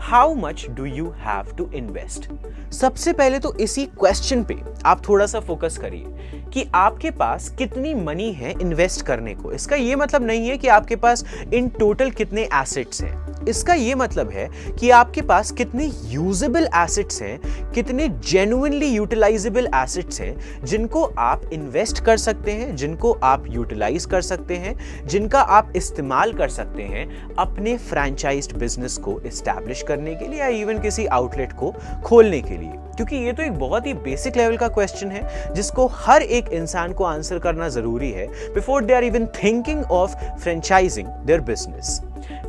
How much do you have to invest. सबसे पहले तो इसी क्वेश्चन पे आप थोड़ा सा फोकस करिए कि आपके पास कितनी मनी है इन्वेस्ट करने को। इसका ये मतलब नहीं है कि आपके पास इन टोटल कितने एसेट्स हैं, इसका ये मतलब है कि आपके पास कितने यूजेबल एसेट्स हैं, कितने जेन्युइनली यूटिलाइजेबल एसेट्स हैं जिनको आप इन्वेस्ट कर सकते हैं, जिनको आप यूटिलाइज कर सकते हैं, जिनका आप इस्तेमाल कर सकते हैं अपने फ्रैंचाइज्ड बिजनेस को एस्टैब्लिश करने के लिए या इवन किसी आउटलेट को खोलने के लिए। क्योंकि ये तो एक बहुत ही बेसिक लेवल का क्वेश्चन है जिसको हर एक इंसान को आंसर करना जरूरी है before they are even thinking of franchising their business.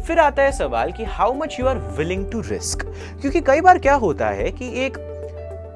फिर आता है सवाल कि how much you are willing to risk. क्योंकि कई बार क्या होता है कि एक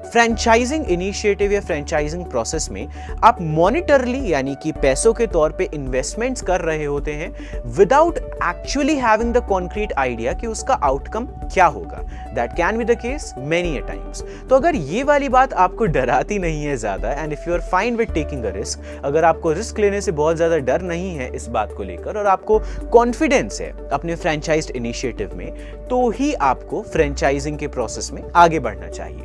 फ्रेंचाइजिंग इनिशिएटिव या फ्रेंचाइजिंग प्रोसेस में आप मॉनिटरली यानी कि पैसों के तौर पे इन्वेस्टमेंट्स कर रहे होते हैं without actually having the concrete idea कि उसका आउटकम क्या होगा। That can be the case many a times. तो अगर ये वाली बात आपको डराती नहीं है ज्यादा and if you are fine with taking a risk, अगर आपको रिस्क लेने से बहुत ज्यादा डर नहीं है इस बात को लेकर और आपको कॉन्फिडेंस है अपने फ्रेंचाइज्ड इनिशिएटिव में, तो ही आपको फ्रेंचाइजिंग के प्रोसेस में आगे बढ़ना चाहिए।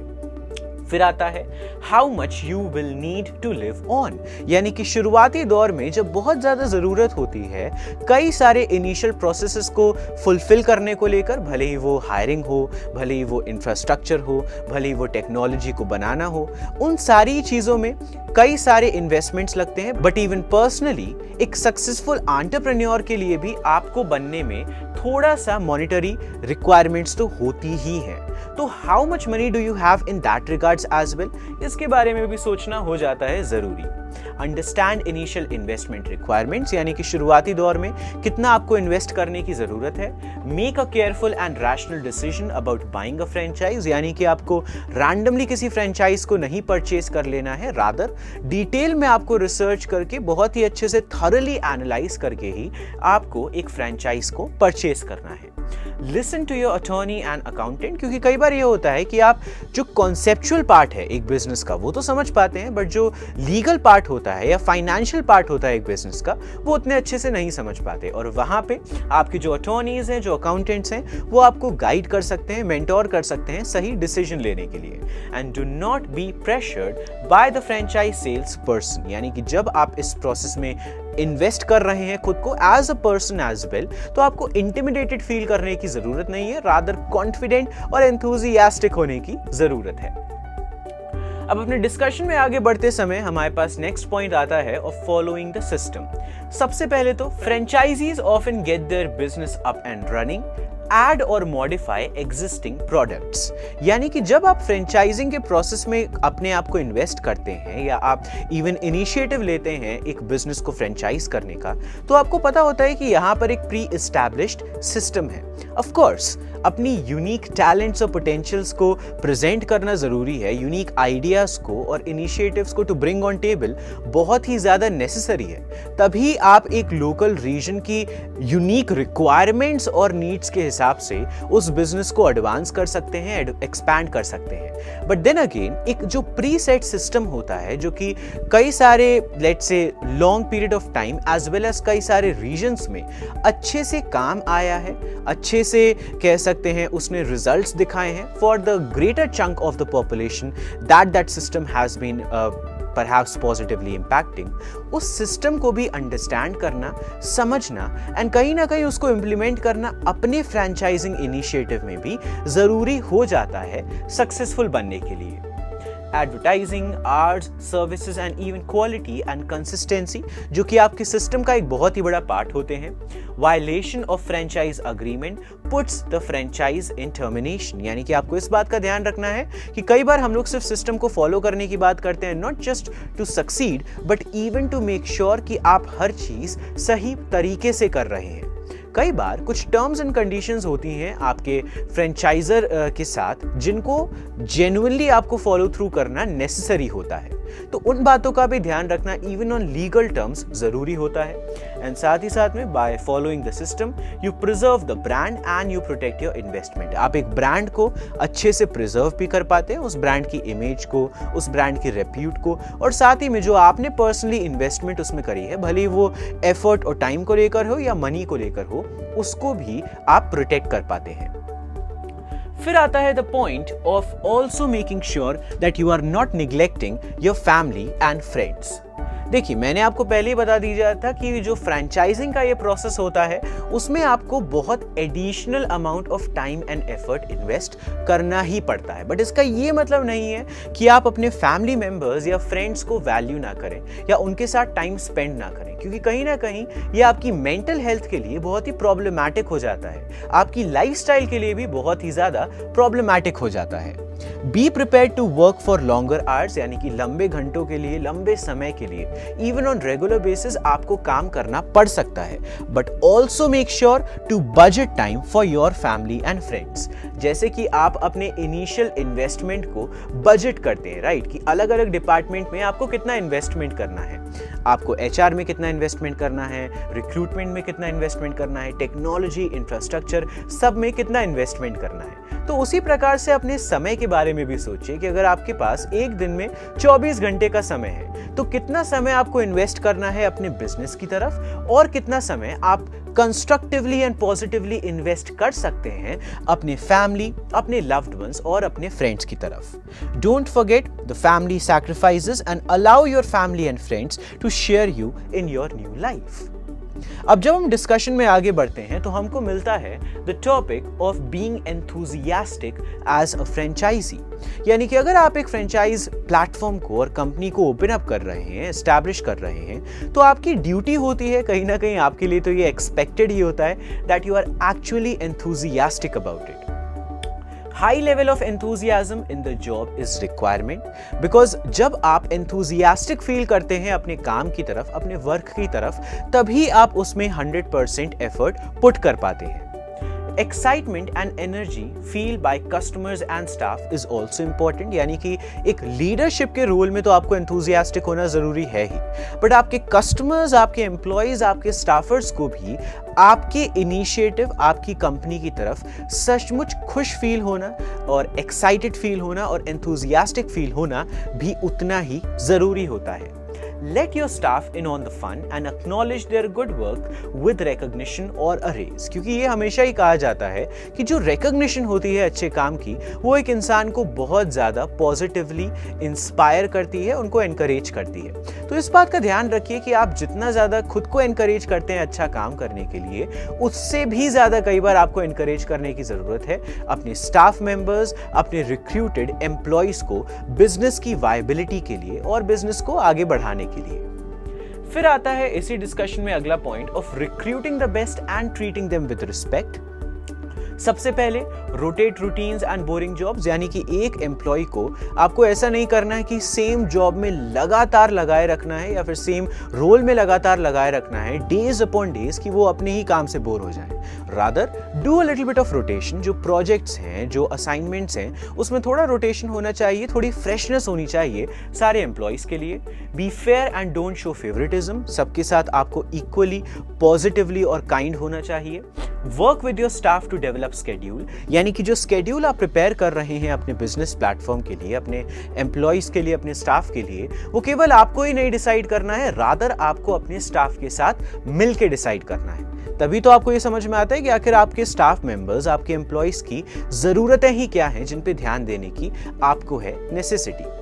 फिर आता है how much you will need to live on, यानी कि शुरुआती दौर में जब बहुत ज्यादा जरूरत होती है कई सारे इनिशियल प्रोसेसेस को फुलफिल करने को लेकर, भले ही वो हायरिंग हो, भले ही वो इंफ्रास्ट्रक्चर हो, भले ही वो टेक्नोलॉजी को बनाना हो, उन सारी चीजों में कई सारे इन्वेस्टमेंट्स लगते हैं। बट इवन पर्सनली एक सक्सेसफुल एंटरप्रेन्योर के लिए भी आपको बनने में थोड़ा सा मॉनिटरी रिक्वायरमेंट्स तो होती ही है। तो how much money do you have in that regards as well, इसके बारे में भी सोचना हो जाता है जरूरी। अंडरस्टैंड इनिशियल इन्वेस्टमेंट रिक्वायरमेंट्स, यानी कि शुरुआती दौर में कितना आपको इन्वेस्ट करने की जरूरत है। Make a careful and rational decision about buying a franchise, यानी कि आपको रैंडमली किसी फ्रेंचाइज को नहीं परचेज कर लेना है, रादर डिटेल में आपको रिसर्च करके बहुत ही अच्छे से थॉरली एनालाइज करके ही आपको एक फ्रेंचाइज को परचेज करना है। Listen to your attorney and accountant, क्योंकि कई बार ये होता है कि आप जो कॉन्सेप्चुअल पार्ट है एक बिजनेस का वो तो समझ पाते हैं, बट जो लीगल पार्ट होता है या फाइनेंशियल पार्ट होता है एक बिजनेस का वो उतने अच्छे से नहीं समझ पाते। और वहां पे आपके जो अटॉर्नीज हैं, जो अकाउंटेंट्स हैं, वो आपको गाइड कर सकते हैं, मेंटोर कर सकते हैं सही डिसीजन लेने के लिए। And do not be pressured by the franchise sales person, यानी कि जब आप इस प्रोसेस में इन्वेस्ट कर रहे हैं खुद को as a person as well, तो आपको इंटिमिडेटेड फील करने की जरूरत नहीं है, रादर कॉन्फिडेंट और एंथुसियास्टिक होने की जरूरत है। अब अपने डिस्कशन में आगे बढ़ते समय हमारे पास नेक्स्ट पॉइंट आता है ऑफ फॉलोइंग द सिस्टम। सबसे पहले तो franchises often get their business up and running, add और मॉडिफाई एग्जिस्टिंग प्रोडक्ट्स, यानी कि जब आप फ्रेंचाइजिंग के प्रोसेस में अपने आप को इन्वेस्ट करते हैं या आप इवन इनिशिएटिव लेते हैं एक बिजनेस को फ्रेंचाइज करने का, तो आपको पता होता है कि यहां पर एक प्री एस्टैब्लिश्ड सिस्टम है। ऑफ कोर्स अपनी यूनिक टैलेंट्स और पोटेंशियल्स को प्रेजेंट करना जरूरी है, यूनिक आइडियाज को और इनिशिएटिव्स को टू ब्रिंग ऑन टेबल बहुत ही ज्यादा नेसेसरी है। तभी आप एक लोकल रीजन की यूनिक रिक्वायरमेंट्स और नीड्स के हिसाब से उस बिजनेस को एडवांस कर सकते हैं, एक्सपैंड कर सकते हैं। बट देन अगेन एक जो प्री सेट सिस्टम होता है जो कि कई सारे लेट्स से long period of time as well as कई सारे रीजन्स में अच्छे से काम आया है, अच्छे से कह सकते हैं उसने रिजल्ट्स दिखाए हैं for the greater chunk of the population that system has been perhaps positively impacting, उस सिस्टम को भी अंडरस्टैंड करना, समझना एंड कहीं ना कहीं उसको इंप्लीमेंट करना अपने फ्रेंचाइजिंग इनिशिएटिव में भी जरूरी हो जाता है सक्सेसफुल बनने के लिए। Advertising, arts, services and even quality and consistency, जो कि आपके सिस्टम का एक बहुत ही बड़ा पार्ट होते हैं। Violation of franchise agreement puts the franchise in termination, यानी कि आपको इस बात का ध्यान रखना है कि कई बार हम लोग सिर्फ सिस्टम को फॉलो करने की बात करते हैं, not just to succeed but even to make sure कि आप हर चीज सही तरीके से कर रहे हैं। कई बार कुछ टर्म्स एंड कंडीशंस होती हैं आपके फ्रेंचाइजर के साथ जिनको जेन्युइनली आपको फॉलो थ्रू करना नेसेसरी होता है, तो उन बातों का भी ध्यान रखना इवन ऑन लीगल टर्म्स जरूरी होता है। एंड साथ ही साथ में by following the system you preserve the brand and you protect your investment. आप एक ब्रांड को अच्छे से प्रिजर्व भी कर पाते हैं, उस ब्रांड की इमेज को, उस ब्रांड की रेप्यूट को, और साथ ही में जो आपने पर्सनली इन्वेस्टमेंट उसमें करी है, भले ही वो एफर्ट और टाइम को लेकर हो या मनी को लेकर हो, उसको भी आप प्रोटेक्ट कर पाते हैं। फिर आता है the point of also making sure that you are not neglecting your family and friends. देखिए, मैंने आपको पहले ही बता दिया था कि जो फ्रेंचाइजिंग का ये प्रोसेस होता है उसमें आपको बहुत additional amount of time and effort invest करना ही पड़ता है। बट इसका ये मतलब नहीं है कि आप अपने फैमिली मेंबर्स या फ्रेंड्स को वैल्यू ना करें या उनके साथ टाइम स्पेंड ना करें, क्योंकि कहीं ना कहीं ये आपकी मेंटल हेल्थ के लिए बहुत ही प्रॉब्लमैटिक हो जाता है, आपकी लाइफस्टाइल के लिए भी बहुत ही ज्यादा प्रॉब्लमैटिक हो जाता है। Be prepared to work for longer hours, यानी कि लंबे घंटों के लिए, लंबे समय के लिए, इवन ऑन रेगुलर बेसिस आपको काम करना पड़ सकता है। But also make sure to budget time for your family and friends. जैसे कि आप अपने इनिशियल इन्वेस्टमेंट को बजट करते हैं, राइट, कि अलग अलग डिपार्टमेंट में आपको कितना इन्वेस्टमेंट करना है, आपको एचआर में कितना इन्वेस्टमेंट करना है, रिक्रूटमेंट में कितना इन्वेस्टमेंट करना है, टेक्नोलॉजी, इंफ्रास्ट्रक्चर, सब में कितना इन्वेस्टमेंट करना है। तो उसी प्रकार से अपने समय के बारे में भी सोचिए कि अगर आपके पास एक दिन में 24 घंटे का समय है तो कितना समय आपको इन्वेस्ट करना है अपने बिजनेस की तरफ और कितना समय आप कंस्ट्रक्टिवली एंड पॉजिटिवली इन्वेस्ट कर सकते हैं अपने फैमिली, अपने लव्ड वंस और अपने फ्रेंड्स की तरफ। Don't forget the family sacrifices and allow your family and friends to share you in your new life. अब जब हम डिस्कशन में आगे बढ़ते हैं तो हमको मिलता है the topic of being enthusiastic as a franchisee, यानी कि अगर आप एक फ्रेंचाइज प्लेटफॉर्म को और कंपनी को ओपन अप कर रहे हैं, एस्टैब्लिश कर रहे हैं, तो आपकी ड्यूटी होती है, कहीं ना कहीं आपके लिए तो ये एक्सपेक्टेड ही होता है, that you are actually enthusiastic about it. High level of enthusiasm in the job is requirement, because जब आप enthusiastic feel करते हैं अपने काम की तरफ, अपने वर्क की तरफ, तभी आप उसमें 100% एफर्ट पुट कर पाते हैं। Excitement and energy feel by customers and staff is also important, यानी कि एक लीडरशिप के रोल में तो आपको एंथुसियास्टिक होना जरूरी है ही, बट आपके कस्टमर्स, आपके एम्प्लॉयज, आपके स्टाफर्स को भी आपके इनिशिएटिव, आपकी कंपनी की तरफ सचमुच खुश फील होना और एक्साइटेड फील होना और एंथुसियास्टिक फील होना भी उतना ही जरूरी होता है। Let your staff in on the fun and acknowledge their good work with recognition or a raise, क्योंकि ये हमेशा ही कहा जाता है कि जो recognition होती है अच्छे काम की, वो एक इंसान को बहुत ज़्यादा पॉजिटिवली इंस्पायर करती है, उनको encourage करती है। तो इस बात का ध्यान रखिए कि आप जितना ज़्यादा खुद को encourage करते हैं अच्छा काम करने के लिए, उससे भी ज़्यादा कई बार आपको encourage करने की ज़रूरत है अपने स्टाफ मेंबर्स, अपने रिक्रूटेड एम्प्लॉयज को बिजनेस की वायबिलिटी के लिए और बिजनेस को आगे बढ़ाने के लिए। फिर आता है इसी डिस्कशन में अगला point of recruiting the best and treating them with respect. सबसे पहले rotate routines and boring jobs, यानी कि एक एम्प्लॉय को आपको ऐसा नहीं करना है कि सेम जॉब में लगातार लगाए रखना है या फिर सेम रोल में लगातार लगाए रखना है डेज अपॉन डेज कि वो अपने ही काम से बोर हो जाए। Rather do a little bit of rotation. जो प्रोजेक्ट्स हैं, जो असाइनमेंट्स हैं, उसमें थोड़ा रोटेशन होना चाहिए, थोड़ी फ्रेशनेस होनी चाहिए सारे एम्प्लॉयज के लिए। Be fair and don't show favouritism. सबके साथ आपको इक्वली पॉजिटिवली और काइंड होना चाहिए। Work with your staff to develop schedule, यानी कि जो स्केड्यूल आप प्रिपेयर कर रहे हैं अपने बिजनेस प्लेटफॉर्म के लिए, अपने एम्प्लॉयज के लिए, अपने स्टाफ के लिए, वो केवल आपको ही नहीं डिसाइड करना है, रादर आपको अपने स्टाफ के साथ मिलकर डिसाइड करना है। तभी तो आपको ये समझ में आता है कि आखिर आपके स्टाफ मेंबर्स, आपके एम्प्लॉयज की जरूरतें ही क्या हैं जिन पे ध्यान देने की आपको है नेसेसिटी।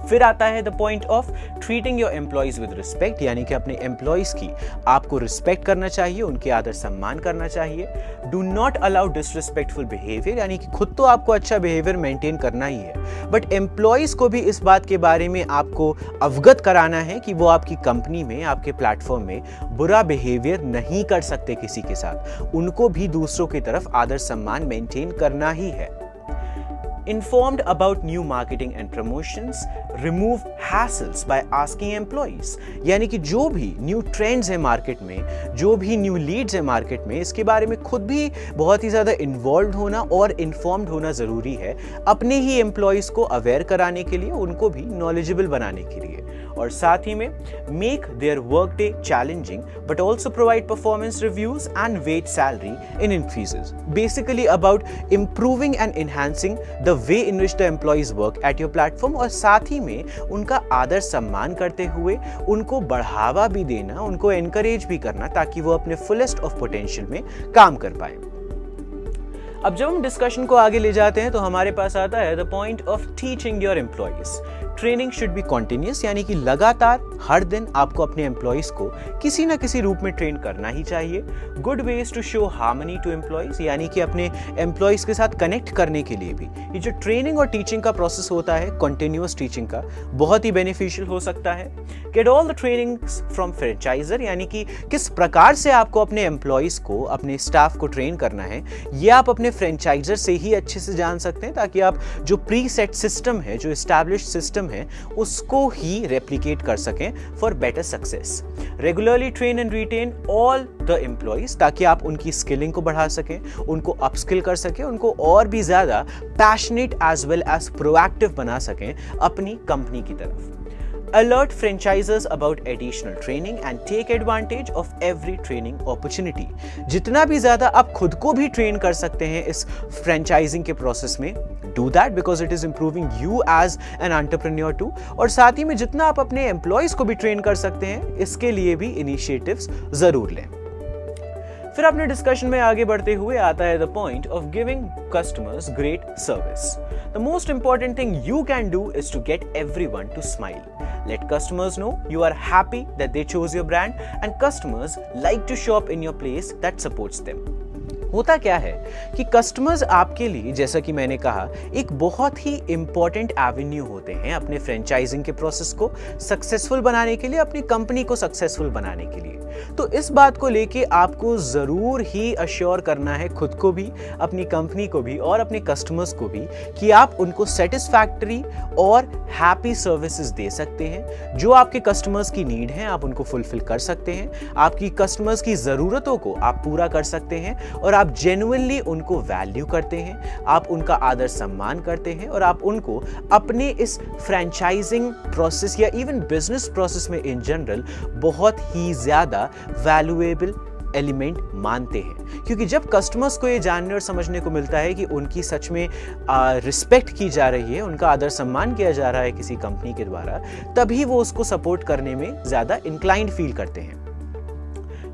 फिर आता है the point of treating your employees with respect, यानी कि अपने एम्प्लॉयज की आपको रिस्पेक्ट करना चाहिए, उनके आदर सम्मान करना चाहिए। Do not allow disrespectful behaviour, यानी कि खुद तो आपको अच्छा बिहेवियर मेंटेन करना ही है, बट एम्प्लॉयज को भी इस बात के बारे में आपको अवगत कराना है कि वो आपकी कंपनी में, आपके प्लेटफॉर्म में बुरा बिहेवियर नहीं कर सकते किसी के साथ। उनको भी दूसरों की तरफ आदर सम्मान मेंटेन करना ही है। Informed about new marketing and promotions, remove hassles by asking employees, यानी कि जो भी न्यू ट्रेंड्स है मार्केट में, जो भी न्यू लीड्स है मार्केट में, इसके बारे में खुद भी बहुत ही ज़्यादा इन्वॉल्व होना और इन्फॉर्म्ड होना ज़रूरी है, अपने ही एम्प्लॉयज़ को अवेयर कराने के लिए, उनको भी नॉलेजेबल बनाने के लिए। और साथ ही में make their work day challenging but also provide performance reviews and wage salary in increases, basically about improving and enhancing the way in which the employees work at your platform, और साथ ही में उनका आदर सम्मान करते हुए उनको बढ़ावा भी देना, उनको एनकरेज भी करना, ताकि वो अपने फुलेस्ट ऑफ पोटेंशियल में काम कर पाए। अब जब हम डिस्कशन को आगे ले जाते हैं तो हमारे पास आता है the point of teaching your employees. Training should be continuous, यानी कि लगातार हर दिन आपको अपने एम्प्लॉइज को किसी ना किसी रूप में ट्रेन करना ही चाहिए। Good ways to show harmony to employees, यानी कि अपने एम्प्लॉइज के साथ कनेक्ट करने के लिए भी ये जो ट्रेनिंग और टीचिंग का प्रोसेस होता है, कॉन्टिन्यूस टीचिंग का, बहुत ही बेनिफिशियल हो सकता है। Get all the trainings from franchisor, यानी कि किस प्रकार से आपको अपने एम्प्लॉइज को, अपने स्टाफ को ट्रेन करना है, ये आप अपने फ्रेंचाइजर से ही अच्छे से जान सकते हैं, ताकि आप जो प्री सेट सिस्टम है, जो एस्टैब्लिश्ड सिस्टम है, उसको ही रेप्लिकेट कर सकें for better success. Regularly train and retain all the employees, ताकि आप उनकी स्किलिंग को बढ़ा सकें, उनको अपस्किल कर सकें, उनको और भी ज्यादा passionate as well as proactive बना सकें अपनी कंपनी की तरफ। Alert franchisors about additional training and take advantage of every training opportunity. जितना भी ज्यादा आप खुद को भी ट्रेन कर सकते हैं इस फ्रेंचाइजिंग के प्रोसेस में, do that because it is improving you as an entrepreneur too. और साथ ही में जितना आप अपने एम्प्लॉइज को भी ट्रेन कर सकते हैं, इसके लिए भी इनिशिएटिव्स जरूर लें। फिर अपने डिस्कशन में आगे बढ़ते हुए आता है the point of giving customers great service. The most important thing you can do is to get everyone to smile. Let customers know you are happy that they chose your brand, and customers like to shop in your place that supports them. होता क्या है कि customers आपके लिए, जैसा कि मैंने कहा, एक बहुत ही इंपॉर्टेंट एवेन्यू होते हैं अपने फ्रेंचाइजिंग के प्रोसेस को सक्सेसफुल बनाने के लिए, अपनी कंपनी को सक्सेसफुल बनाने के लिए। तो इस बात को लेके आपको जरूर ही अश्योर करना है, खुद को भी, अपनी कंपनी को भी और अपने कस्टमर्स को भी, कि आप उनको सेटिस्फैक्टरी और हैप्पी सर्विसेज दे सकते हैं। जो आपके कस्टमर्स की नीड है आप उनको फुलफिल कर सकते हैं, आपकी कस्टमर्स की जरूरतों को आप पूरा कर सकते हैं, और आप जेन्युइनली उनको वैल्यू करते हैं, आप उनका आदर सम्मान करते हैं, और आप उनको अपने इस फ्रेंचाइजिंग प्रोसेस या इवन बिजनेस प्रोसेस में इन जनरल बहुत ही ज्यादा वैल्यूएबल एलिमेंट मानते हैं। क्योंकि जब कस्टमर्स को ये जानने और समझने को मिलता है कि उनकी सच में रिस्पेक्ट की जा रही है, उनका आदर सम्मान किया जा रहा है किसी कंपनी के द्वारा, तभी वो उसको सपोर्ट करने में ज्यादा इंक्लाइंड फील करते हैं।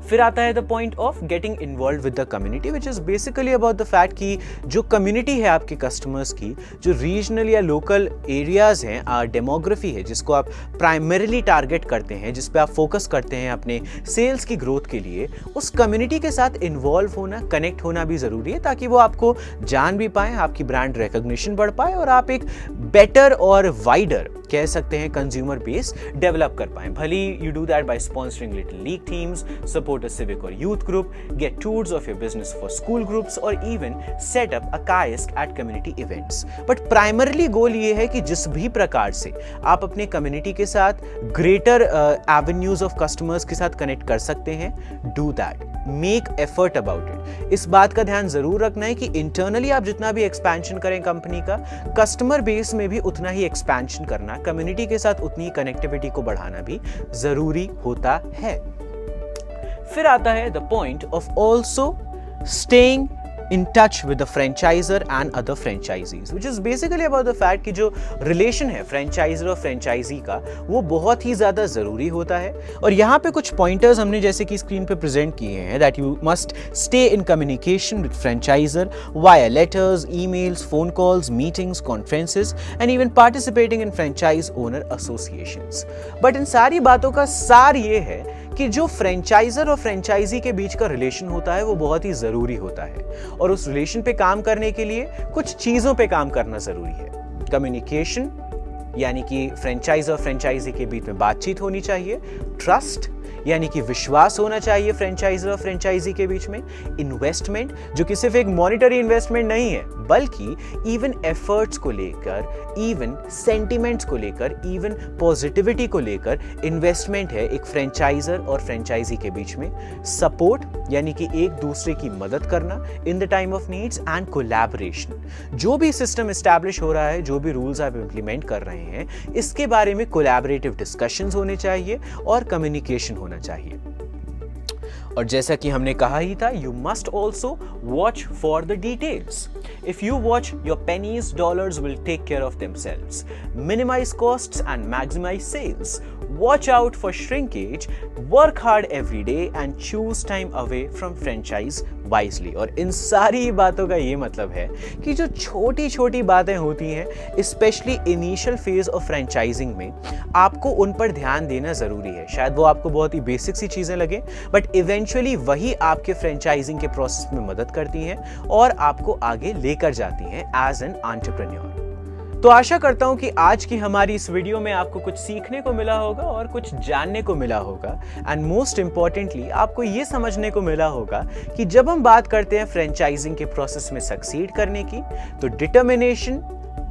फिर आता है the point of getting involve with the community, which is basically about the fact कि जो कम्युनिटी है आपके कस्टमर्स की, जो रीजनल या लोकल एरियाज हैं, डेमोग्राफी है जिसको आप प्राइमरीली टारगेट करते हैं, जिस पे आप फोकस करते हैं अपने सेल्स की ग्रोथ के लिए, उस कम्युनिटी के साथ इन्वॉल्व होना, कनेक्ट होना भी जरूरी है, ताकि वो आपको जान भी पाए, आपकी ब्रांड रिकॉग्निशन बढ़ पाए, और आप एक बेटर और वाइडर, कह सकते हैं, कंज्यूमर बेस डेवलप कर पाए। भली you do that bye sponsoring little league teams, support a civic or youth group, get tours of your business for school groups, or even set up a kiosk at community events. But primarily goal ये है कि जिस भी प्रकार से आप अपने community के साथ greater avenues of customers के साथ connect कर सकते हैं, do that. Make effort about it. इस बात का ध्यान जरूर रखना है कि internally आप जितना भी expansion करें कंपनी का, customer base में भी उतना ही expansion करना, community के साथ उतनी connectivity को बढ़ाना भी जरूरी होता है। फिर आता है the point of also staying in touch with the franchisor and other franchisees, which is basically about the fact कि जो रिलेशन है फ्रेंचाइजर और फ्रेंचाइजी का, वो बहुत ही ज़्यादा ज़रूरी होता है। और यहाँ पे कुछ पॉइंटर्स हमने जैसे कि स्क्रीन पे प्रेजेंट किए हैं, that you must stay in communication with franchisor via letters, emails, phone calls, meetings, conferences, and even participating in franchise owner associations. But in सारी बातों का सार ये है कि जो फ्रेंचाइजर और फ्रेंचाइजी के बीच का रिलेशन होता है वो बहुत ही ज़रूरी होता है, और उस रिलेशन पे काम करने के लिए कुछ चीज़ों पे काम करना ज़रूरी है। कम्युनिकेशन, यानी कि फ्रेंचाइजर और फ्रेंचाइजी के बीच में बातचीत होनी चाहिए। ट्रस्ट, यानी कि विश्वास होना चाहिए फ्रेंचाइजर और फ्रेंचाइजी के बीच में। इन्वेस्टमेंट, जो कि सिर्फ एक मॉनिटरी इन्वेस्टमेंट नहीं है, बल्कि इवन एफर्ट्स को लेकर, इवन सेंटिमेंट्स को लेकर, इवन पॉजिटिविटी को लेकर इन्वेस्टमेंट है एक फ्रेंचाइजर और फ्रेंचाइजी के बीच में। सपोर्ट, यानी कि एक दूसरे की मदद करना in the time of needs, and collaboration. जो भी सिस्टम एस्टैब्लिश हो रहा है, जो भी रूल्स आप इंप्लीमेंट कर रहे हैं, इसके बारे में कोलैबोरेटिव डिस्कशंस होने चाहिए और कम्युनिकेशन होना चाहिए। और जैसा कि हमने कहा ही था, you must also watch for the details. If you watch, your pennies, dollars will take care of themselves. Minimize costs and maximize sales. Watch out for shrinkage, work hard every day and choose time away from franchise wisely. और इन सारी बातों का ये मतलब है कि जो छोटी छोटी बातें होती हैं specially initial phase of franchising में, आपको उन पर ध्यान देना जरूरी है। शायद वो आपको बहुत ही बेसिक सी चीजें लगे, बट इवेंचुअली वही आपके फ्रेंचाइजिंग के प्रोसेस में मदद करती हैं और आपको आगे लेकर जाती हैं एज एन एंटरप्रेन्योर। तो आशा करता हूं कि आज की हमारी इस वीडियो में आपको कुछ सीखने को मिला होगा और कुछ जानने को मिला होगा, एंड मोस्ट इंपॉर्टेंटली आपको ये समझने को मिला होगा कि जब हम बात करते हैं फ्रेंचाइजिंग के प्रोसेस में सक्सीड करने की, तो डिटर्मिनेशन,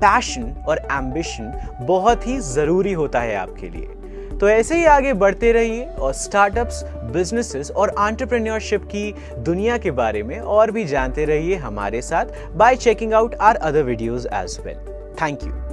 पैशन और एम्बिशन बहुत ही जरूरी होता है आपके लिए। तो ऐसे ही आगे बढ़ते रहिए और स्टार्टअप्स, बिजनेसेस और एंटरप्रेन्योरशिप की दुनिया के बारे में और भी जानते रहिए हमारे साथ by checking out our other videos as well. Thank you.